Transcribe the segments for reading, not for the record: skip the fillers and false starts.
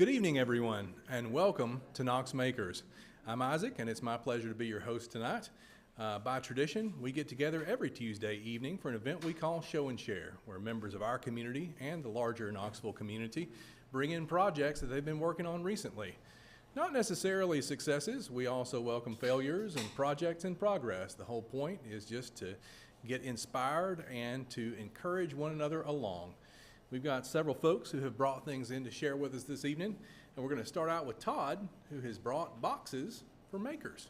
Good evening, everyone, and welcome to Knox Makers. I'm Isaac, and it's my pleasure to be your host tonight. By tradition, we get together every Tuesday evening for an event we call Show and Share, where members of our community and the larger Knoxville community bring in projects that they've been working on recently. Not necessarily successes, we also welcome failures and projects in progress. The whole point is just to get inspired and to encourage one another along. We've got several folks who have brought things in to share with us this evening, and we're going to start out with Todd, who has brought boxes for makers.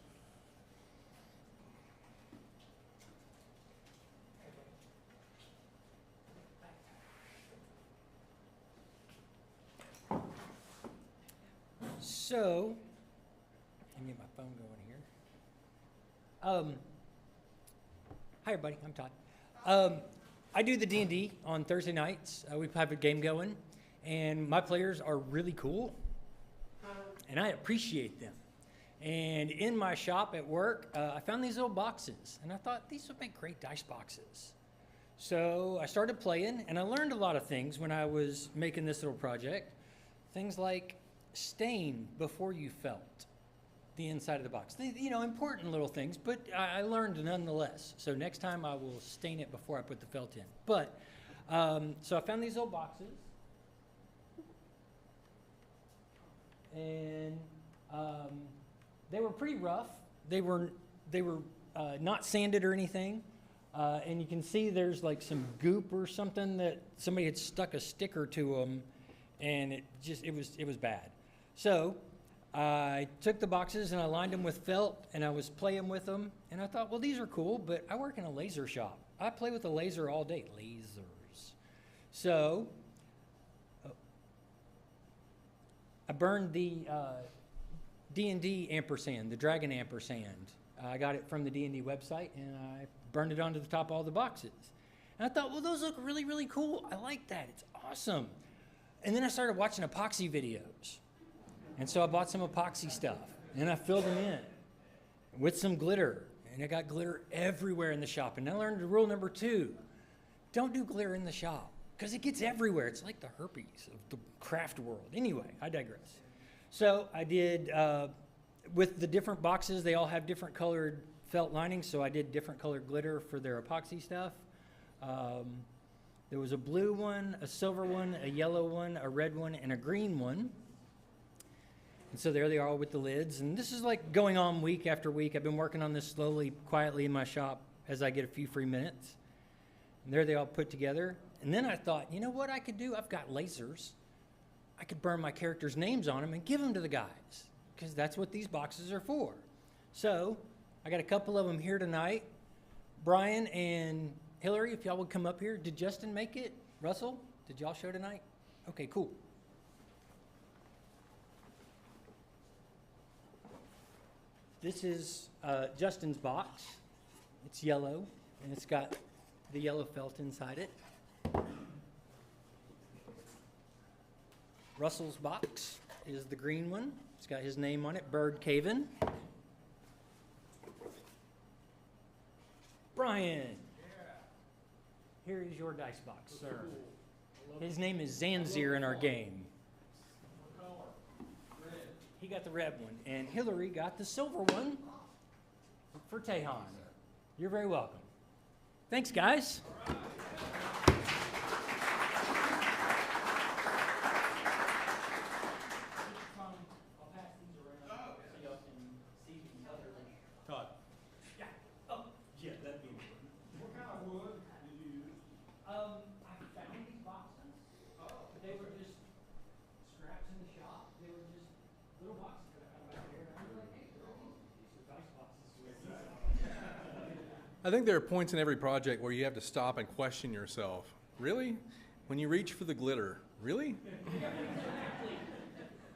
So, let me get my phone going here. Hi everybody, I'm Todd. I do the D&D on Thursday nights. We have a game going, and my players are really cool, and I appreciate them. And in my shop at work, I found these little boxes, and I thought these would make great dice boxes. So I started playing, and I learned a lot of things when I was making this little project. Things like stain before you felt the inside of the box. Important little things, but I learned nonetheless. So next time I will stain it before I put the felt in. But, so I found these old boxes. And they were pretty rough. They were not sanded or anything. And you can see there's like some goop or something that somebody had stuck a sticker to them, and it was bad. So I took the boxes and I lined them with felt, and I was playing with them, and I thought, well, these are cool, but I work in a laser shop. I play with a laser all day. Lasers. So I burned the D&D ampersand, the dragon ampersand. I got it from the D&D website, and I burned it onto the top of all the boxes. And I thought, well, those look really, really cool. I like that. It's awesome. And then I started watching epoxy videos. And so I bought some epoxy stuff, and I filled them in with some glitter. And I got glitter everywhere in the shop. And I learned rule number 2, don't do glitter in the shop, because it gets everywhere. It's like the herpes of the craft world. Anyway, I digress. So I did, with the different boxes, they all have different colored felt linings, so I did different colored glitter for their epoxy stuff. There was a blue one, a silver one, a yellow one, a red one, and a green one. And so there they are with the lids. And this is like going on week after week. I've been working on this slowly, quietly in my shop as I get a few free minutes. And there they all put together. And then I thought, you know what I could do? I've got lasers. I could burn my characters' names on them and give them to the guys, because that's what these boxes are for. So I got a couple of them here tonight. Brian and Hillary, if y'all would come up here. Did Justin make it? Russell, did y'all show tonight? Okay, cool. This is Justin's box. It's yellow, and it's got the yellow felt inside it. Russell's box is the green one. It's got his name on it, Bird Caven. Brian. Here is your dice box, sir. His name is Zanzir in our game. He got the red one, and Hillary got the silver one for Tehan. You're very welcome. Thanks, guys. Todd. Yeah. Oh, yeah, that'd be important. What kind of wood did you use? I found these boxes. Oh. They were just scraps in the shop. They were just little boxes that I found back here. And I was like, hey, these are dice boxes. I think there are points in every project where you have to stop and question yourself. Really? When you reach for the glitter, really?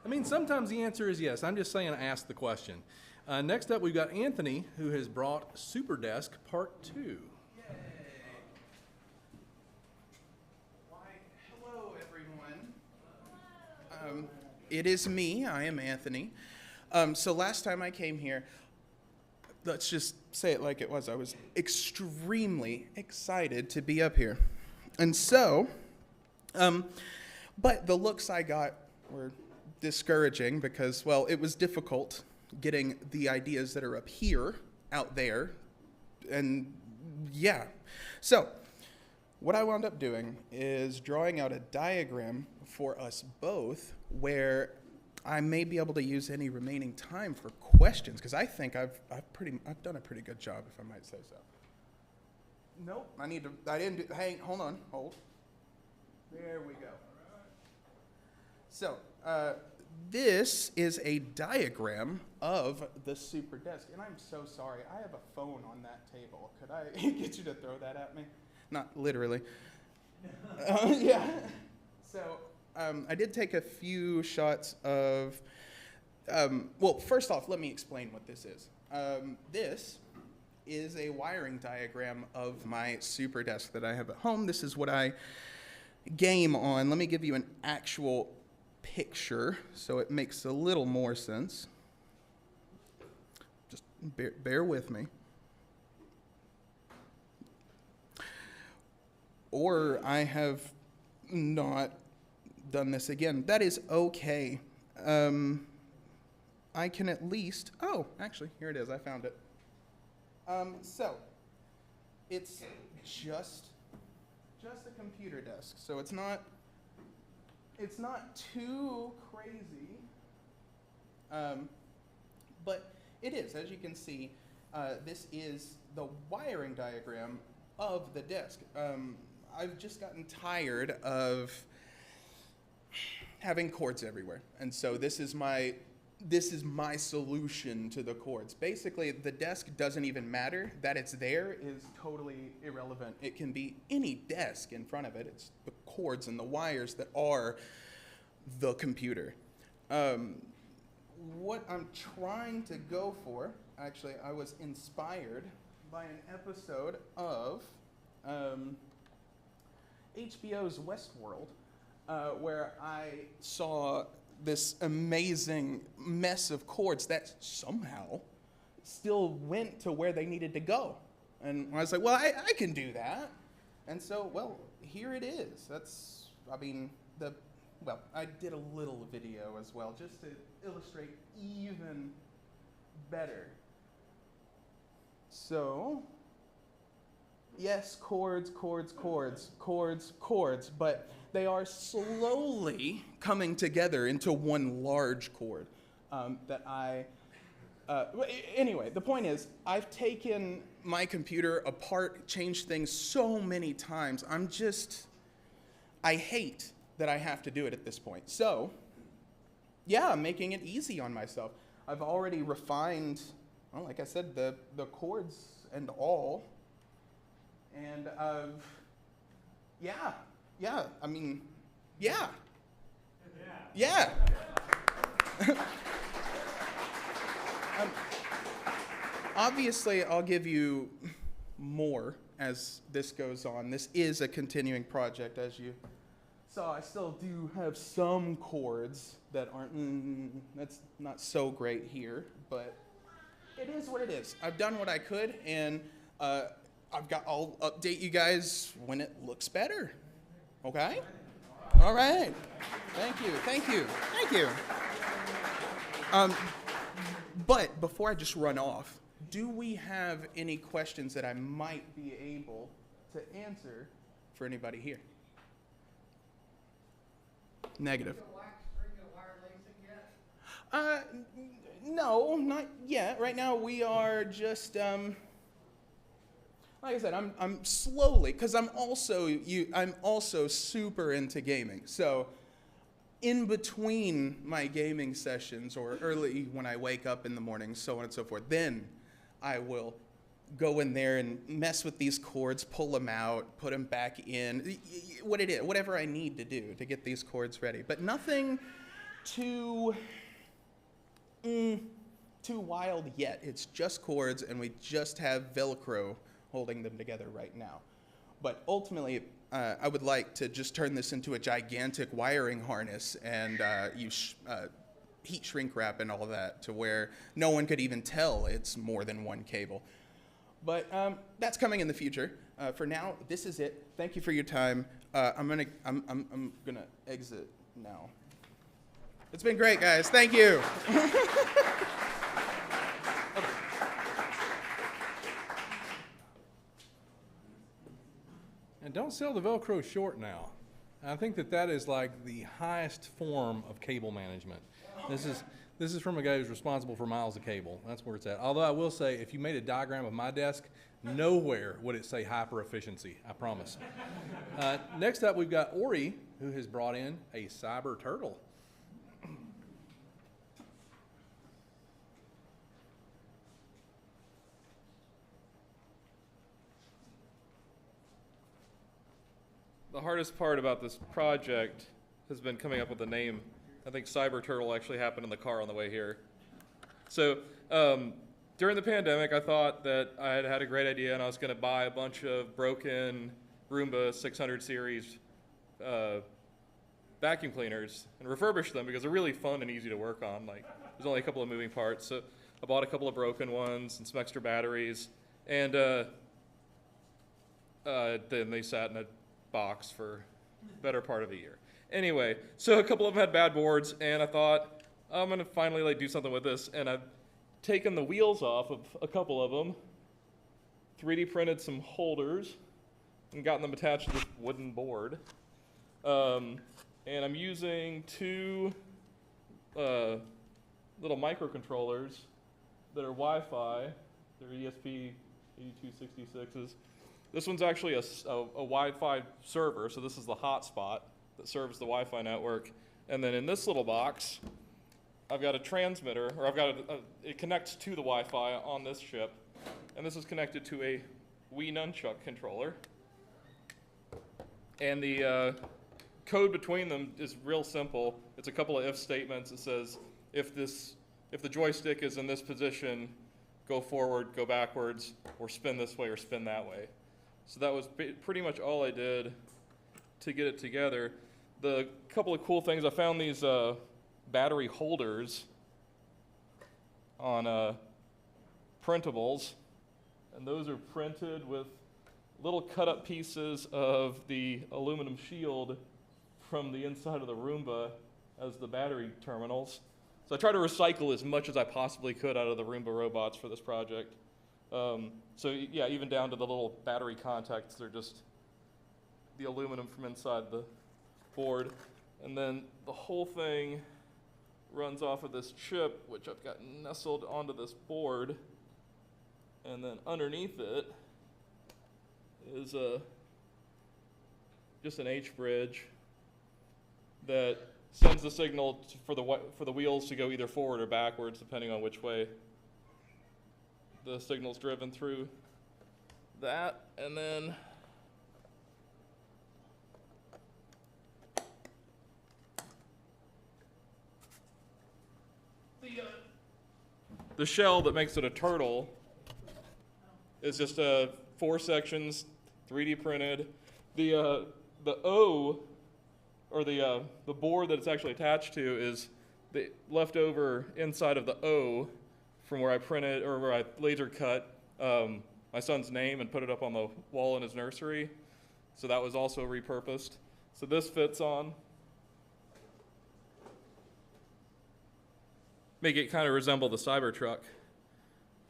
I mean, sometimes the answer is yes. I'm just saying ask the question. Next up, we've got Anthony, who has brought Super Desk Part 2. Yay. Why, hello, everyone. It is me. I am Anthony. So last time I came here, let's just say it like it was. I was extremely excited to be up here. And so, but the looks I got were discouraging because, well, it was difficult getting the ideas that are up here out there. And yeah. So what I wound up doing is drawing out a diagram for us both where I may be able to use any remaining time for questions, because I think I've done a pretty good job, if I might say so. Nope, hold. There we go. So, this is a diagram of the super desk, and I'm so sorry, I have a phone on that table. Could I get you to throw that at me? Not literally. Yeah. So, I did take a few shots of, well, first off, let me explain what this is. This is a wiring diagram of my super desk that I have at home. This is what I game on. Let me give you an actual picture so it makes a little more sense. Just bear with me. Or I have not done this again. That is okay. I can at least, oh, actually, here it is. I found it. So, it's just a computer desk. So it's not too crazy, but it is. As you can see, this is the wiring diagram of the desk. I've just gotten tired of having cords everywhere, and so this is my solution to the cords. Basically, the desk doesn't even matter. That it's there is totally irrelevant. It can be any desk in front of it. It's the cords and the wires that are the computer. What I'm trying to go for, actually, I was inspired by an episode of HBO's Westworld, where I saw this amazing mess of cords that somehow still went to where they needed to go. And I was like, well, I can do that. And so, well, here it is. I did a little video as well, just to illustrate even better. So, yes, cords, but they are slowly coming together into one large cord anyway, the point is, I've taken my computer apart, changed things so many times. I hate that I have to do it at this point. So, yeah, I'm making it easy on myself. I've already refined, well, like I said, the cords and all. And yeah. Obviously, I'll give you more as this goes on. This is a continuing project, as you saw. I still do have some chords that aren't, that's not so great here, but it is what it is. I've done what I could, and I'll update you guys when it looks better. Okay? All right. Thank you. But before I just run off, do we have any questions that I might be able to answer for anybody here? Negative. No, not yet. Right now we are just, like I said, I'm slowly, because I'm also super into gaming. So in between my gaming sessions, or early when I wake up in the morning, so on and so forth, then I will go in there and mess with these cords, pull them out, put them back in, whatever I need to do to get these cords ready. But nothing too wild yet. It's just cords, and we just have Velcro holding them together right now. But ultimately, I would like to just turn this into a gigantic wiring harness and use heat shrink wrap and all that to where no one could even tell it's more than one cable. But that's coming in the future. For now, this is it. Thank you for your time. I'm gonna exit now. It's been great, guys. Thank you. And don't sell the Velcro short now. I think that is like the highest form of cable management. This is from a guy who's responsible for miles of cable. That's where it's at. Although I will say, if you made a diagram of my desk, nowhere would it say hyper efficiency, I promise. Next up, we've got Ori, who has brought in a cyber turtle. The hardest part about this project has been coming up with a name. I think Cyber Turtle actually happened in the car on the way here. So during the pandemic, I thought that I had a great idea and I was going to buy a bunch of broken Roomba 600 series vacuum cleaners and refurbish them because they're really fun and easy to work on. Like, there's only a couple of moving parts. So I bought a couple of broken ones and some extra batteries. And then they sat in a box for the better part of a year. Anyway, so a couple of them had bad boards, and I thought, I'm going to finally do something with this. And I've taken the wheels off of a couple of them, 3D printed some holders, and gotten them attached to this wooden board. And I'm using two little microcontrollers that are Wi-Fi. They're ESP8266s. This one's actually a Wi-Fi server, so this is the hotspot that serves the Wi-Fi network. And then in this little box, I've got a transmitter, or I've got it connects to the Wi-Fi on this chip. And this is connected to a Wii Nunchuck controller. And the code between them is real simple. It's a couple of if statements. It says, if the joystick is in this position, go forward, go backwards, or spin this way or spin that way. So that was pretty much all I did to get it together. The couple of cool things, I found these battery holders on printables, and those are printed with little cut-up pieces of the aluminum shield from the inside of the Roomba as the battery terminals. So I try to recycle as much as I possibly could out of the Roomba robots for this project. So yeah, even down to the little battery contacts, they're just the aluminum from inside the board. And then the whole thing runs off of this chip, which I've got nestled onto this board. And then underneath it is just an H bridge that sends the signal for the wheels to go either forward or backwards, depending on which way the signal's driven through that. And then the shell that makes it a turtle is just 4 sections, 3D printed. The O, or the board that it's actually attached to, is the leftover inside of the O from where I printed, or where I laser cut my son's name and put it up on the wall in his nursery. So that was also repurposed. So this fits on. Make it kind of resemble the Cybertruck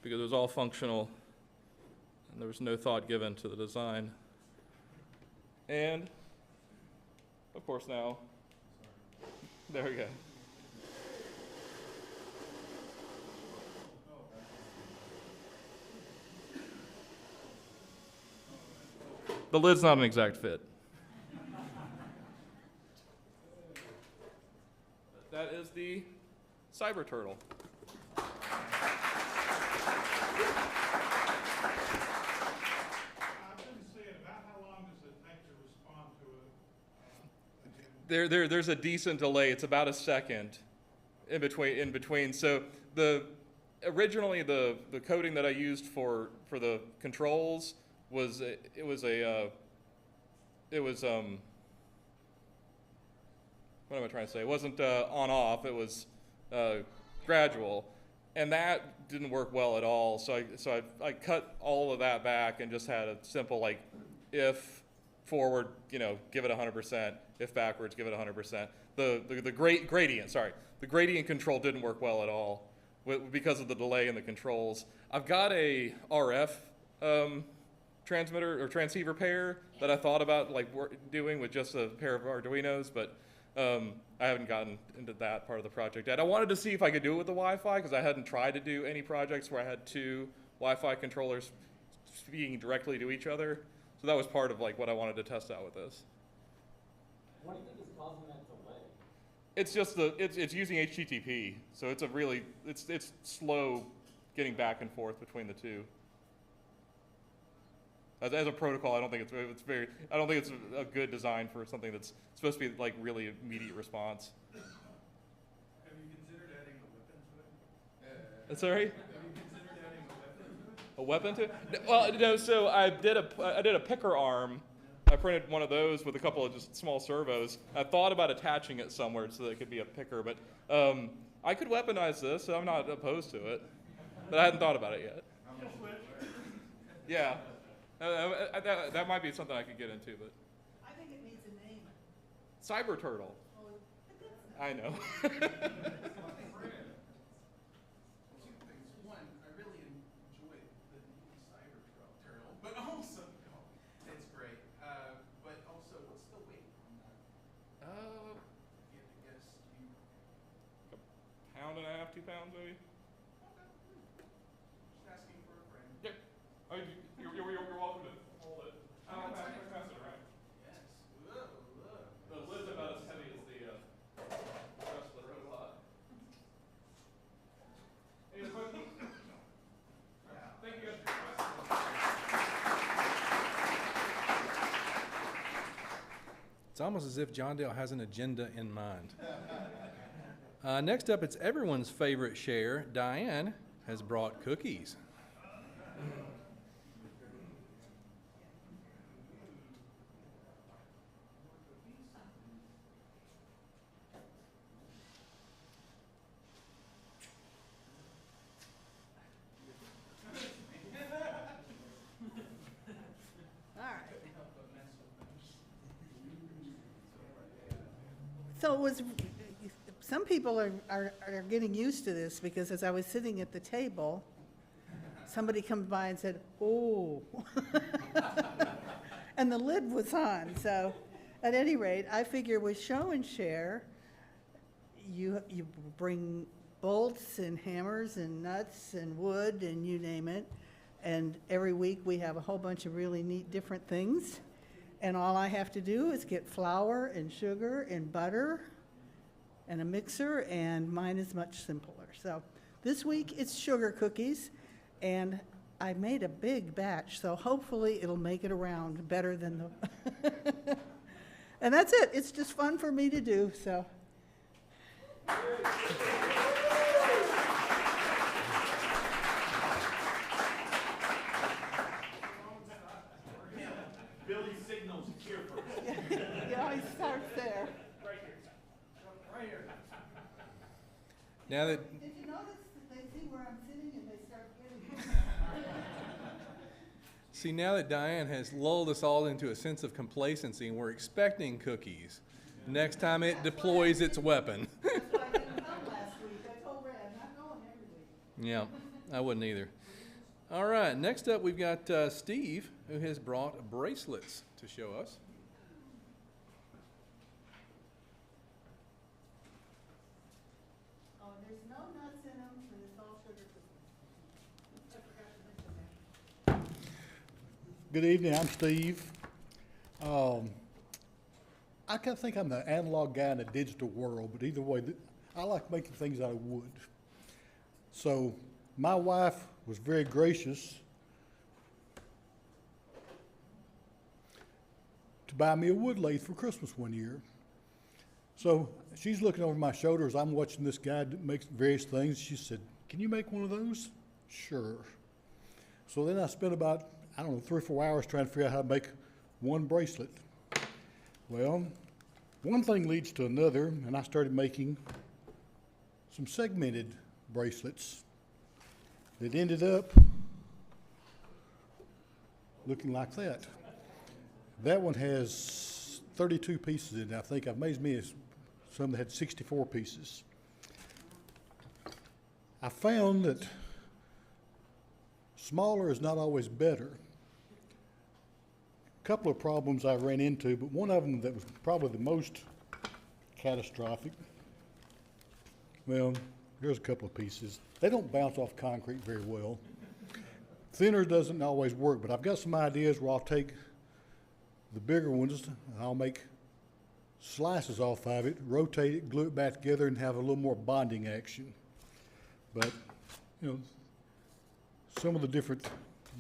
because it was all functional and there was no thought given to the design. And of course now, there we go. The lid's not an exact fit. That is the Cyber Turtle. I didn't see it. About how long does it take to respond to it? There's a decent delay. It's about a second in between. So originally the coding that I used for the controls was what am I trying to say? It wasn't on off. It was gradual, and that didn't work well at all. So I cut all of that back and just had a simple if forward, give it 100%. If backwards, give it 100%. The gradient, sorry. The gradient control didn't work well at all because of the delay in the controls. I've got a RF transmitter or transceiver pair that I thought about doing with just a pair of Arduinos, but I haven't gotten into that part of the project yet. I wanted to see if I could do it with the Wi-Fi because I hadn't tried to do any projects where I had two Wi-Fi controllers speaking directly to each other. So that was part of what I wanted to test out with this. What do you think is causing that delay? It's just it's using HTTP, so it's slow getting back and forth between the two. As a protocol, I don't think it's a good design for something that's supposed to be really immediate response. Have you considered adding a weapon to it? Sorry? Have you considered adding A weapon to it? Well, no. So I did a picker arm. I printed one of those with a couple of just small servos. I thought about attaching it somewhere so that it could be a picker, but I could weaponize this, so I'm not opposed to it. But I hadn't thought about it yet. Yeah. That might be something I could get into, but I think it needs a name. Cyber Turtle. Oh, but that's not. I know. Two things. One, I really enjoy the new cyber turtle, but also, it's great. But also, what's the weight on that? If you had to guess, Pound and a half, 2 pounds, maybe. just asking for a friend. Yeah. I mean, you're welcome to hold it. I'll pass it around. Yes. Whoa, look. The lid's about as heavy as the rest of the robot. Any questions? Thank you. It's almost as if John Dale has an agenda in mind. Next up, it's everyone's favorite share. Diane has brought cookies. All right. So it was, some people are getting used to this because as I was sitting at the table, somebody comes by and said, "Oh," and the lid was on. So, at any rate, I figure with show and share, you bring bolts and hammers and nuts and wood and you name it, and every week we have a whole bunch of really neat different things, and all I have to do is get flour and sugar and butter and a mixer, and mine is much simpler. So this week it's sugar cookies, and I made a big batch, so hopefully it'll make it around better than the and that's it. It's just fun for me to do, so. Billy signals here first. It always starts there. Right here. Now that Did you notice that they see where I'm sitting and they start getting? now that Diane has lulled us all into a sense of complacency and we're expecting cookies, next time it deploys its weapon. That's why I didn't come last week. I told Red, I'm not going every week. Yeah, I wouldn't either. All right, next up we've got Steve, who has brought bracelets to show us. Oh, there's no nuts in them, and it's all sugar cookies. I forgot to mention that. Good evening, I'm Steve. I kind of think I'm the analog guy in the digital world, but either way, I like making things out of wood. So my wife was very gracious to buy me a wood lathe for Christmas one year. So she's looking over my shoulder as I'm watching this guy that makes various things. She said, "Can you make one of those?" Sure. So then I spent about, 3 or 4 hours trying to figure out how to make one bracelet. Well, one thing leads to another, and I started making some segmented bracelets that ended up looking like that. That one has 32 pieces in it. I think I've made me some that had 64 pieces. I found that smaller is not always better. A couple of problems I ran into, but one of them that was probably the most catastrophic. Well, here's a couple of pieces. They don't bounce off concrete very well. Thinner doesn't always work, but I've got some ideas where I'll take the bigger ones and I'll make slices off of it, rotate it, glue it back together, and have a little more bonding action. But, you know, some of the different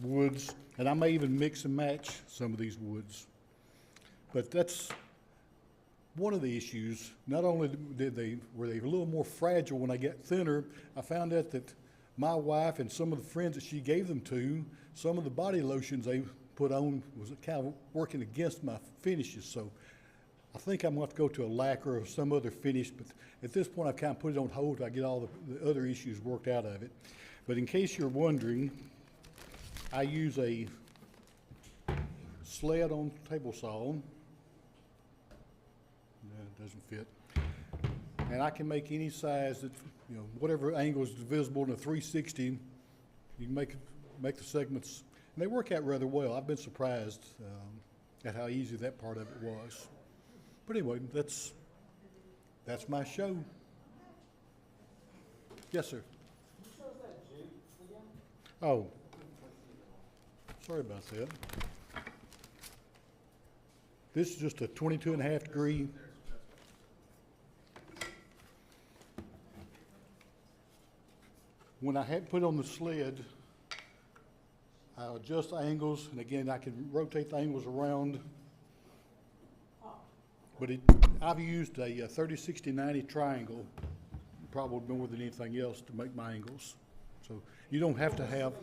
woods, and I may even mix and match some of these woods. But that's one of the issues. Not only were they a little more fragile when I get thinner, I found out that my wife and some of the friends that she gave them to, some of the body lotions they put on was kind of working against my finishes. So I think I'm going to have to go to a lacquer or some other finish, but at this point I've kind of put it on hold till I get all the other issues worked out of it. But in case you're wondering, I use a sled on table saw. It doesn't fit. And I can make any size that, you know, whatever angle is visible in a 360, you can make the segments, and they work out rather well. I've been surprised at how easy that part of it was. But anyway, that's my show. Yes, sir. Oh, sorry about that. This is just a 22.5 degree. When I had put on the sled, I adjust angles, and again, I can rotate the angles around. But I've used a 30, 60, 90 triangle, probably more than anything else, to make my angles. So you don't have to have.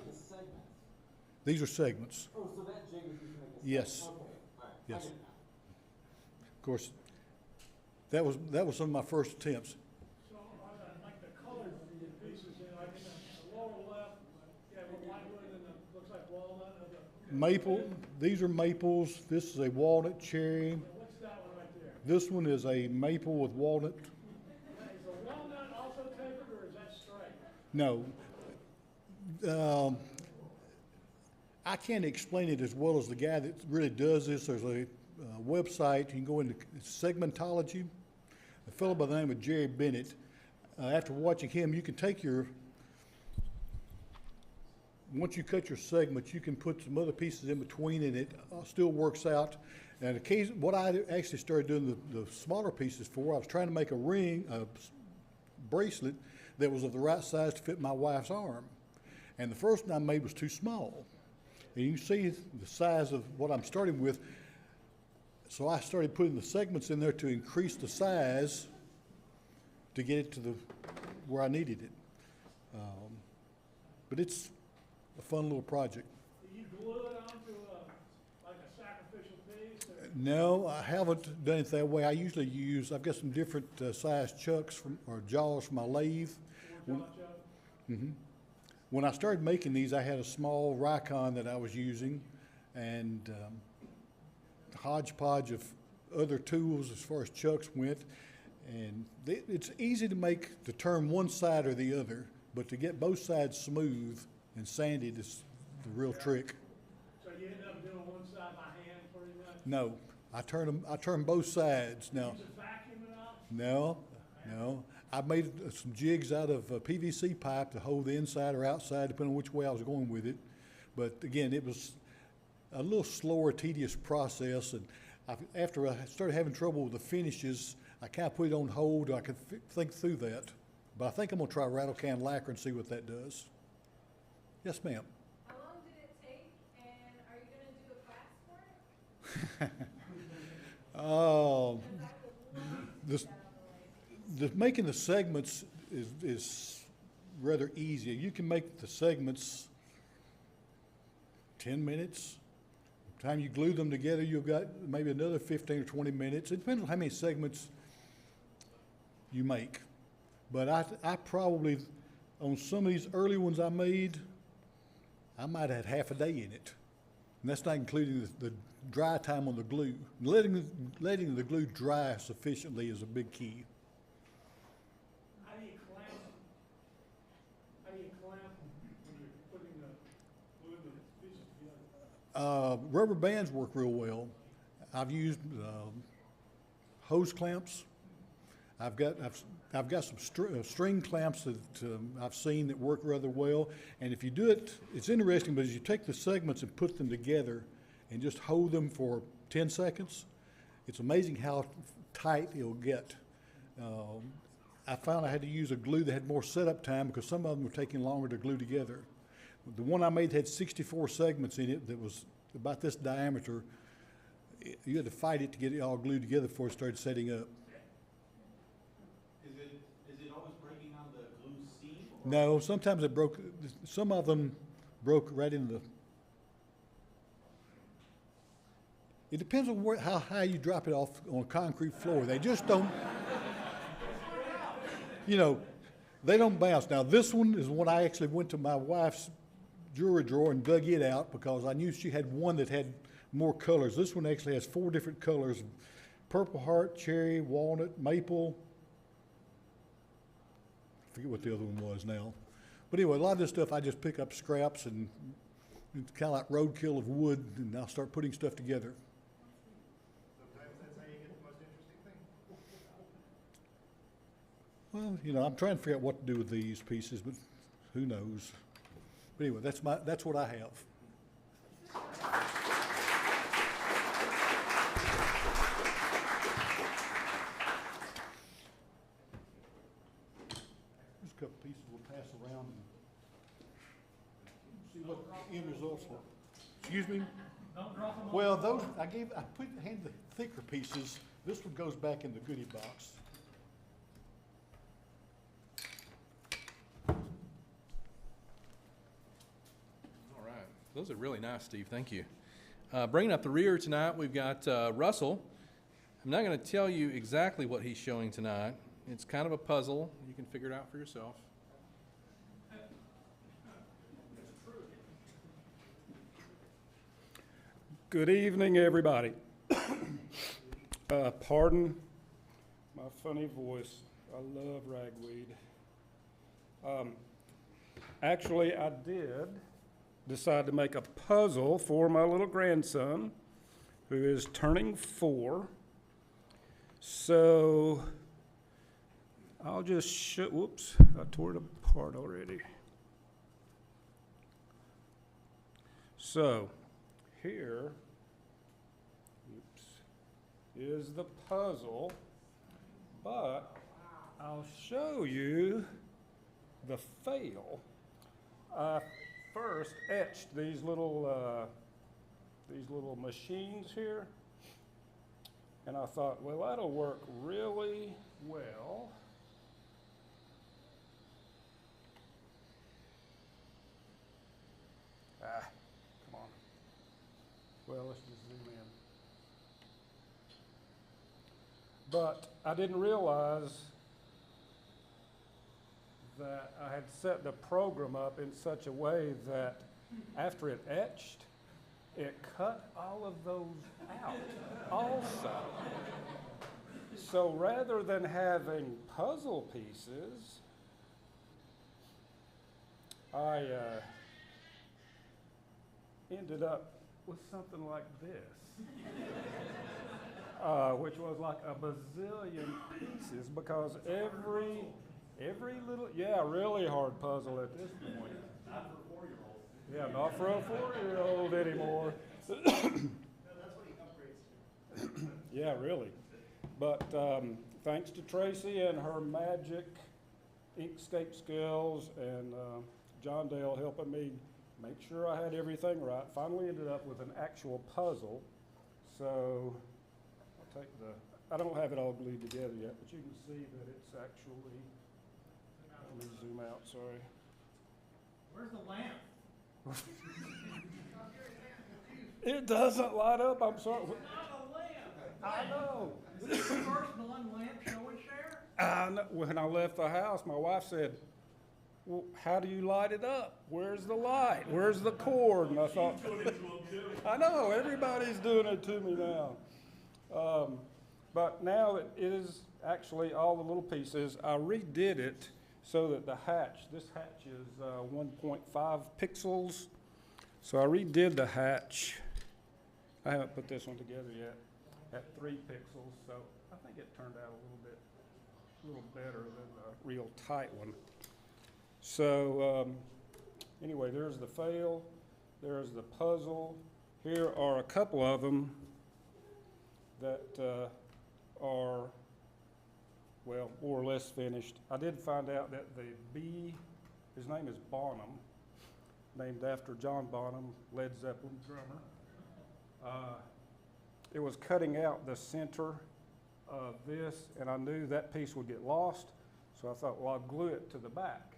These are segments. Oh, so that jig is just making. Yes. Okay. All right. Yes. Of course, that was some of my first attempts. So, like the colors of the pieces, like in the lower left, you have a white wood and it looks like walnut of the. Maple, these are maples. This is a walnut cherry. What's that one right there? This one is a maple with walnut. Is the walnut also tapered or is that straight? No. I can't explain it as well as the guy that really does this. There's a website. You can go into segmentology. A fellow by the name of Jerry Bennett. After watching him, you can take once you cut your segments, you can put some other pieces in between, and it still works out. And occasionally, what I actually started doing the smaller pieces for, I was trying to make a bracelet that was of the right size to fit my wife's arm. And the first one I made was too small. And you can see the size of what I'm starting with. So I started putting the segments in there to increase the size to get it to where I needed it. But it's a fun little project. Do you glue it onto like a sacrificial piece? Or No, I haven't done it that way. I usually I've got some different size chucks or jaws from my lathe. When I started making these, I had a small Rikon that I was using, and a hodgepodge of other tools as far as chucks went. And it's easy to turn one side or the other, but to get both sides smooth and sanded is the real trick. So you end up doing one side by hand pretty much? No, I turn both sides now. Use a vacuum it out? No. I made some jigs out of PVC pipe to hold the inside or outside, depending on which way I was going with it. But again, it was a little slower, tedious process. And after I started having trouble with the finishes, I kind of put it on hold. I could think through that. But I think I'm going to try rattle can lacquer and see what that does. Yes, ma'am. How long did it take, and are you going to do a class for it? Making the segments is rather easy. You can make the segments 10 minutes. By the time you glue them together, you've got maybe another 15 or 20 minutes. It depends on how many segments you make. But I probably, on some of these early ones I made, I might have had half a day in it. And that's not including the dry time on the glue. Letting the glue dry sufficiently is a big key. How do you clamp them? How do you clamp them when you're putting the glue in the pieces together? Rubber bands work real well. I've used hose clamps. I've got some string clamps that I've seen that work rather well. And if you do it, it's interesting, but as you take the segments and put them together and just hold them for 10 seconds, it's amazing how tight it'll get. I found I had to use a glue that had more setup time because some of them were taking longer to glue together. The one I made had 64 segments in it that was about this diameter. You had to fight it to get it all glued together before it started setting up. Is it always breaking on the glue seam? No, sometimes it broke, some of them broke right in the, it depends on how high you drop it off on a concrete floor. They just don't, you know, they don't bounce. Now, this one is one I actually went to my wife's jewelry drawer and dug it out because I knew she had one that had more colors. This one actually has 4 different colors: Purple Heart, Cherry, Walnut, Maple. I forget what the other one was now. But anyway, a lot of this stuff I just pick up scraps and it's kind of like roadkill of wood, and I'll start putting stuff together. Sometimes that's how you get the most interesting thing. Well, you know, I'm trying to figure out what to do with these pieces, but who knows? But anyway, that's what I have. There's a couple pieces we'll pass around and see what the end results are. Excuse me? Don't drop them on Well, those, I handed the thicker pieces. This one goes back in the goodie box. All right. Those are really nice, Steve. Thank you. Bringing up the rear tonight, we've got Russell. I'm not going to tell you exactly what he's showing tonight. It's kind of a puzzle. You can figure it out for yourself. Good evening, everybody. Pardon my funny voice. I love ragweed. Actually, I did decide to make a puzzle for my little grandson, who is turning 4. So I'll just show, whoops, I tore it apart already. So here, oops, is the puzzle, but I'll show you the fail. I first etched these little machines here, and I thought, well, that'll work really well. Come on. Well, let's just zoom in. But I didn't realize that I had set the program up in such a way that after it etched, it cut all of those out also. So rather than having puzzle pieces, I ended up with something like this, which was like a bazillion pieces because every little, yeah, really hard puzzle at this point. Not for a 4-year-old. Yeah, not for a 4-year-old anymore. No, that's what he upgrades to. Yeah, really. But thanks to Tracy and her magic Inkscape skills and John Dale helping me make sure I had everything right, finally ended up with an actual puzzle. So I'll take I don't have it all glued together yet, but you can see that it's actually, let me zoom out, sorry. Where's the lamp? It doesn't light up, I'm sorry. Not a lamp. I know. Is this the first non-lamp show and share? When I left the house, my wife said, well, how do you light it up? Where's the light? Where's the cord? And I thought, I know, everybody's doing it to me now. But now it is actually all the little pieces. I redid it so that this hatch is 1.5 pixels. So I redid the hatch. I haven't put this one together yet at 3 pixels. So I think it turned out a little better than the real tight one. So anyway, there's the fail, there's the puzzle. Here are a couple of them that are, well, more or less finished. I did find out that the bee, his name is Bonham, named after John Bonham, Led Zeppelin drummer. It was cutting out the center of this, and I knew that piece would get lost, so I thought, well, I'll glue it to the back.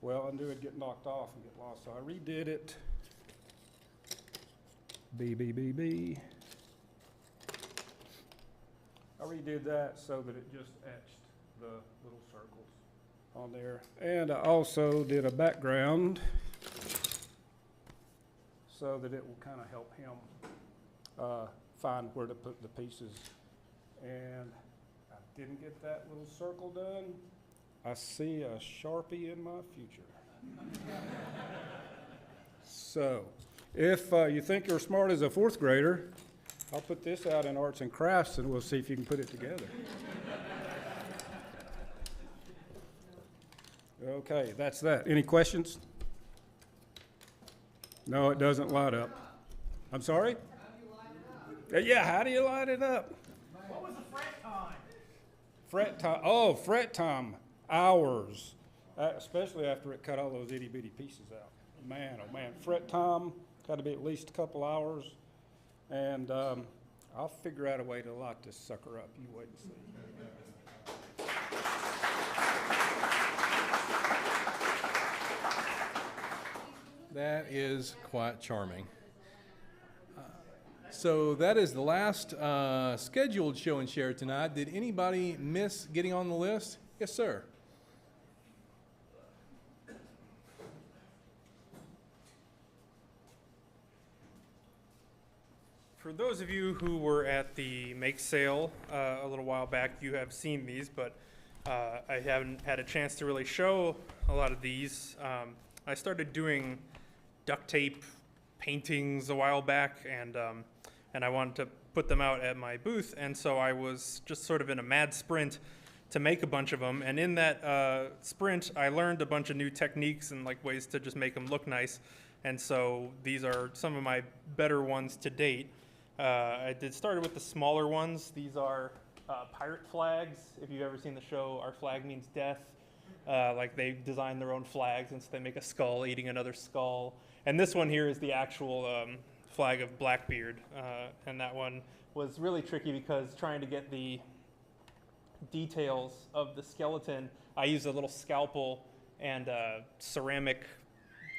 Well, I knew it'd get knocked off and get lost, so I redid it. B. I redid that so that it just etched the little circles on there. And I also did a background so that it will kind of help him find where to put the pieces. And I didn't get that little circle done. I see a Sharpie in my future. So, if you think you're smart as a 4th grader, I'll put this out in arts and crafts and we'll see if you can put it together. Okay, that's that. Any questions? No, it doesn't light up. I'm sorry? Yeah, how do you light it up? What was the fret time? Fret time, oh, fret time, hours, especially after it cut all those itty bitty pieces out. Man, oh man, fret time, got to be at least a couple hours, and I'll figure out a way to light this sucker up. You wait and see. That is quite charming. So that is the last scheduled show and share tonight. Did anybody miss getting on the list? Yes, sir. For those of you who were at the make sale a little while back, you have seen these, but I haven't had a chance to really show a lot of these. I started doing duct tape paintings a while back, and I wanted to put them out at my booth, and so I was just sort of in a mad sprint to make a bunch of them. And in that sprint, I learned a bunch of new techniques and like ways to just make them look nice. And so these are some of my better ones to date. I started with the smaller ones. These are pirate flags. If you've ever seen the show Our Flag Means Death, like they design their own flags, and so they make a skull eating another skull. And this one here is the actual flag of Blackbeard, and that one was really tricky because trying to get the details of the skeleton, I used a little scalpel and a ceramic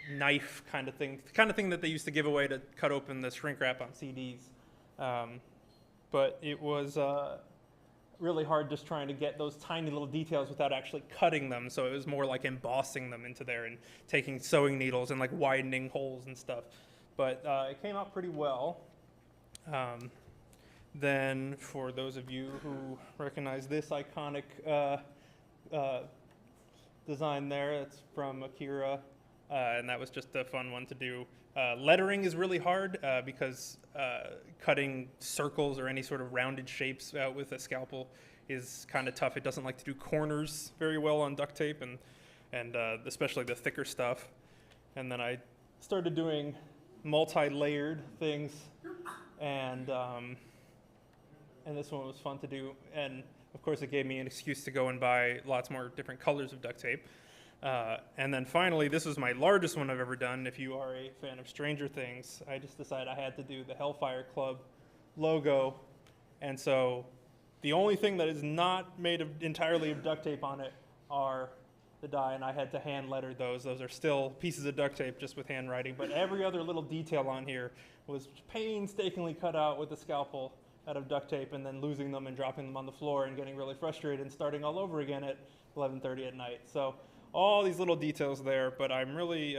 knife kind of thing that they used to give away to cut open the shrink wrap on CDs. But it was really hard just trying to get those tiny little details without actually cutting them, so it was more like embossing them into there and taking sewing needles and like widening holes and stuff. But it came out pretty well. Then for those of you who recognize this iconic design there, it's from Akira, and that was just a fun one to do. Lettering is really hard because cutting circles or any sort of rounded shapes out with a scalpel is kind of tough. It doesn't like to do corners very well on duct tape, and especially the thicker stuff. And then I started doing multi-layered things, and this one was fun to do. And of course, it gave me an excuse to go and buy lots more different colors of duct tape. And then finally, this was my largest one I've ever done. If you are a fan of Stranger Things, I just decided I had to do the Hellfire Club logo. And so the only thing that is not made entirely of duct tape on it are the die, and I had to hand letter those. Those are still pieces of duct tape just with handwriting, but every other little detail on here was painstakingly cut out with a scalpel out of duct tape, and then losing them and dropping them on the floor and getting really frustrated and starting all over again at 11:30 at night. So all these little details there, but I'm really,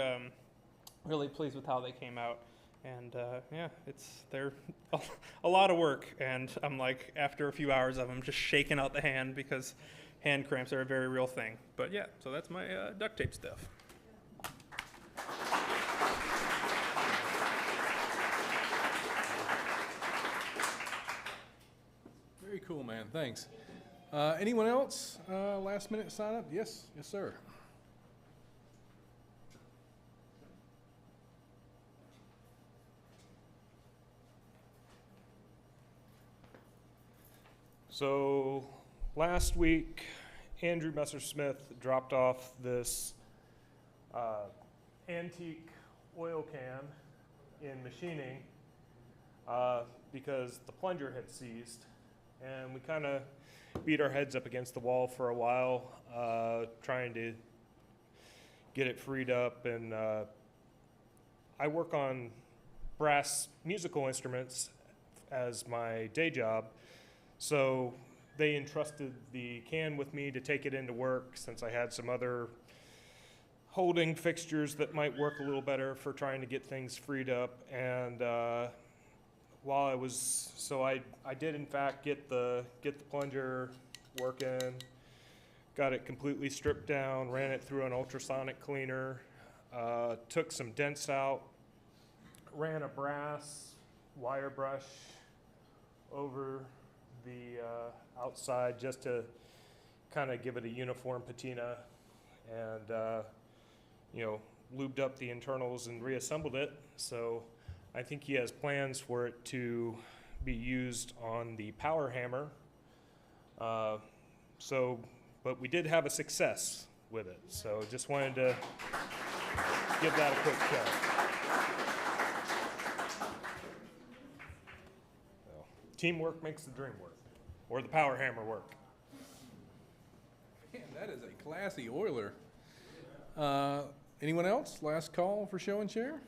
really pleased with how they came out. And yeah, they're a lot of work, and I'm like, after a few hours of them, just shaking out the hand because hand cramps are a very real thing. But yeah, so that's my duct tape stuff. Very cool, man. Thanks. Anyone else? Last minute sign up? Yes, sir. So last week, Andrew Messersmith dropped off this antique oil can in machining because the plunger had seized, and we kind of beat our heads up against the wall for a while trying to get it freed up. And I work on brass musical instruments as my day job, so they entrusted the can with me to take it into work since I had some other holding fixtures that might work a little better for trying to get things freed up. And while I was, so I did in fact get the plunger working, got it completely stripped down, ran it through an ultrasonic cleaner, took some dents out, ran a brass wire brush over the outside just to kind of give it a uniform patina, and lubed up the internals and reassembled it. So I think he has plans for it to be used on the power hammer. But we did have a success with it, so just wanted to give that a quick shout. So, teamwork makes the dream work, or the power hammer work. Man, that is a classy oiler. Anyone else? Last call for show and share?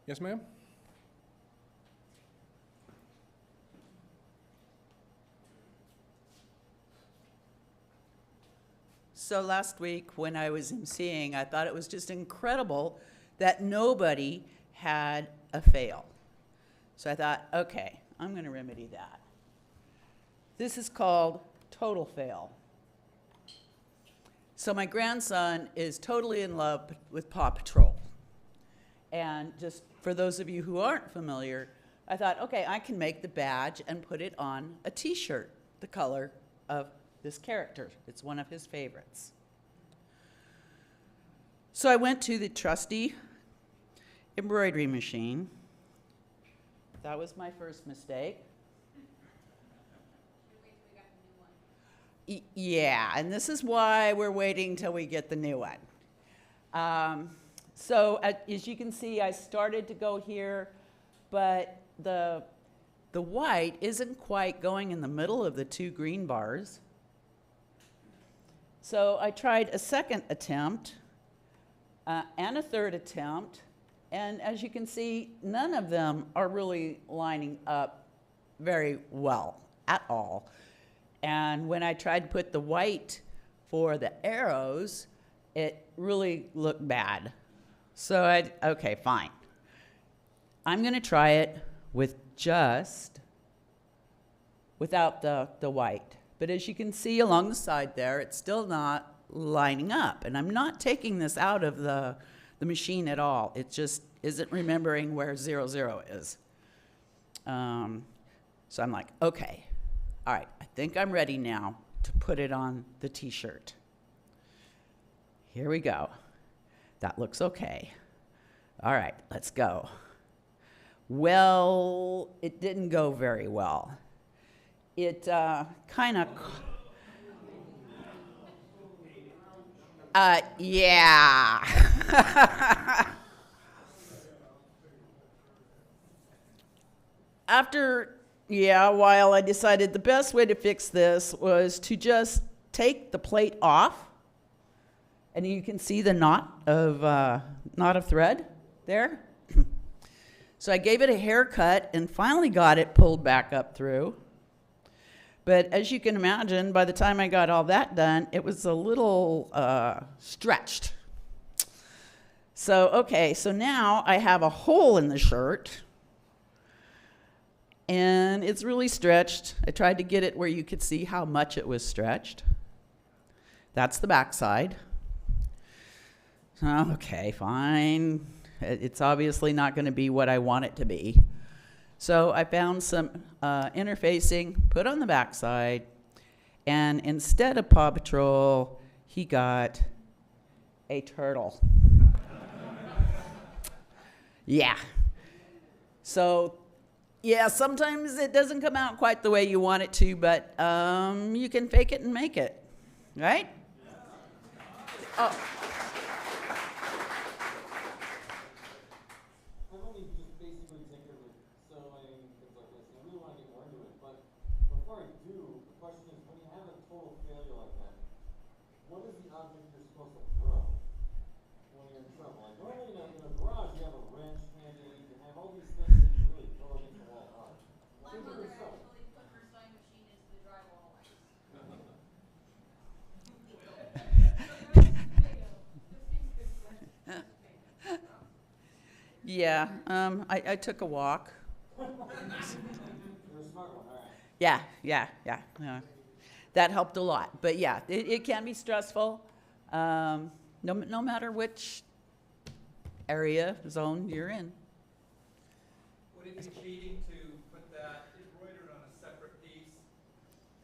Yes, ma'am? So last week when I was emceeing, I thought it was just incredible that nobody had a fail. So I thought, okay, I'm going to remedy that. This is called total fail. So my grandson is totally in love with Paw Patrol. And just for those of you who aren't familiar, I thought, okay, I can make the badge and put it on a t-shirt, the color of this character. It's one of his favorites. So I went to the trusty embroidery machine. That was my first mistake. Yeah, and this is why we're waiting till we get the new one. So as you can see, I started to go here, but the white isn't quite going in the middle of the two green bars. So I tried a second attempt and a third attempt, and as you can see, none of them are really lining up very well at all. And when I tried to put the white for the arrows, it really looked bad. So okay, fine. I'm gonna try it with without the white. But as you can see along the side there, it's still not lining up. And I'm not taking this out of the machine at all. It just isn't remembering where 00 is. So I'm like, okay, all right, I think I'm ready now to put it on the t-shirt. Here we go. That looks okay. All right, let's go. Well, it didn't go very well. It kind of, yeah. After, a while, I decided the best way to fix this was to just take the plate off, and you can see the knot of thread there. So I gave it a haircut and finally got it pulled back up through. But as you can imagine, by the time I got all that done, it was a little stretched. So, okay, so now I have a hole in the shirt, and it's really stretched. I tried to get it where you could see how much it was stretched. That's the back side. Okay, fine. It's obviously not going to be what I want it to be. So I found some interfacing, put on the back side, and instead of Paw Patrol, he got a turtle. Yeah. So, yeah, sometimes it doesn't come out quite the way you want it to, but you can fake it and make it, right? Oh. I've only just basically taken it with sewing, things like this, and I really want to get more into it, but before I do, the question is, when you have a total failure like that, what is the object you're supposed to throw when you're in trouble? Like normally in a garage, you have a wrench handy, you have all these things that you really throw against the wall hard. My mother actually put her sewing machine into the drywall. Yeah, I took a walk. You're a smart one, all right. Yeah. That helped a lot. But yeah, it can be stressful, no matter which area, zone you're in. Would it be cheating to put that embroidered on a separate piece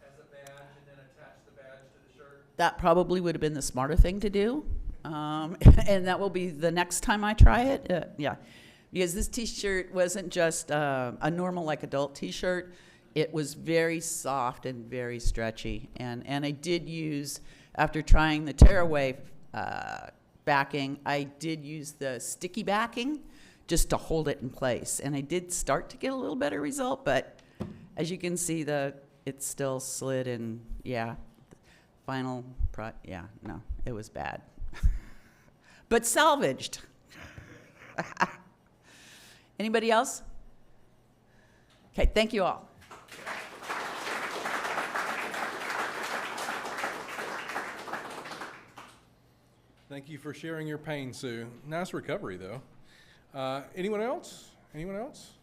as a badge and then attach the badge to the shirt? That probably would have been the smarter thing to do. And that will be the next time I try it. Yeah, because this T-shirt wasn't just a normal like adult T-shirt. It was very soft and very stretchy. And I did use, after trying the tearaway backing, I did use the sticky backing just to hold it in place. And I did start to get a little better result, but as you can see, it still slid, and yeah, no, it was bad. But salvaged. Anybody else? Okay, thank you all. Thank you for sharing your pain, Sue. Nice recovery, though. Anyone else? Anyone else?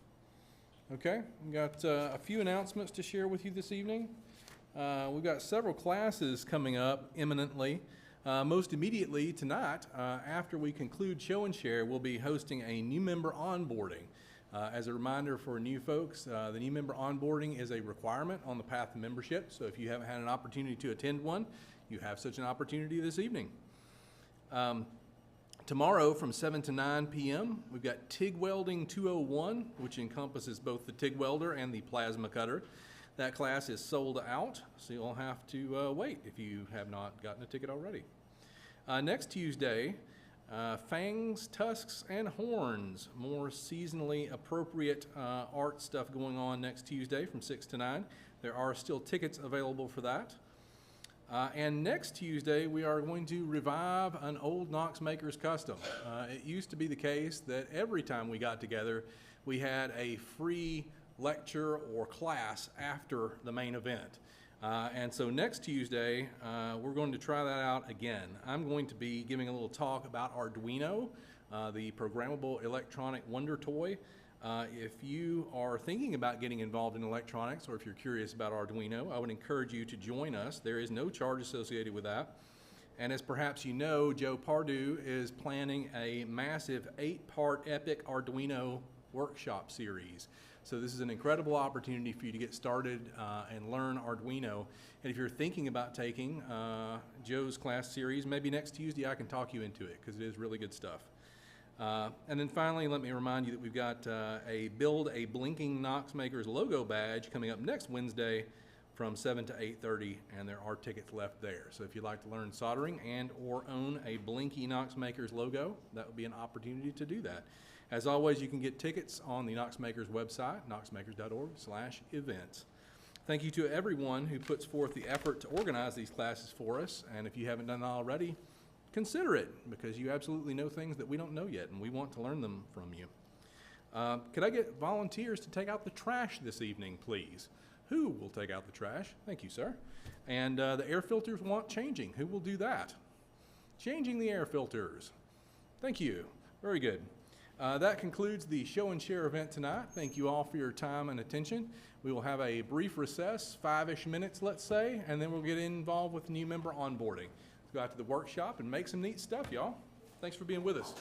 Okay, we've got a few announcements to share with you this evening. We've got several classes coming up imminently. Most immediately tonight, after we conclude Show and Share, we'll be hosting a new member onboarding. As a reminder for new folks, the new member onboarding is a requirement on the path to membership. So if you haven't had an opportunity to attend one, you have such an opportunity this evening. Tomorrow from 7 to 9 p.m., we've got TIG Welding 201, which encompasses both the TIG welder and the plasma cutter. That class is sold out, so you'll have to wait if you have not gotten a ticket already. Next Tuesday, fangs, tusks, and horns. More seasonally appropriate art stuff going on next Tuesday from 6 to 9. There are still tickets available for that. And next Tuesday, we are going to revive an old Knox Makers custom. It used to be the case that every time we got together, we had a free lecture or class after the main event. And so next Tuesday, we're going to try that out again. I'm going to be giving a little talk about Arduino, the programmable electronic wonder toy. If you are thinking about getting involved in electronics, or if you're curious about Arduino, I would encourage you to join us. There is no charge associated with that. And as perhaps you know, Joe Pardue is planning a massive 8-part epic Arduino workshop series. So this is an incredible opportunity for you to get started and learn Arduino. And if you're thinking about taking Joe's class series, maybe next Tuesday I can talk you into it, because it is really good stuff. And then finally, let me remind you that we've got a Build a Blinking Knox Makers logo badge coming up next Wednesday from 7 to 8:30, and there are tickets left there. So if you'd like to learn soldering and or own a blinky Knox Makers logo, that would be an opportunity to do that. As always, you can get tickets on the Knox Makers website, knoxmakers.org/events. Thank you to everyone who puts forth the effort to organize these classes for us, and if you haven't done that already, consider it, because you absolutely know things that we don't know yet, and we want to learn them from you. Could I get volunteers to take out the trash this evening, please? Who will take out the trash? Thank you, sir. And the air filters want changing. Who will do that? Changing the air filters. Thank you. Very good. That concludes the show and share event tonight. Thank you all for your time and attention. We will have a brief recess, 5-ish minutes, let's say, and then we'll get involved with new member onboarding. Let's go out to the workshop and make some neat stuff, y'all. Thanks for being with us.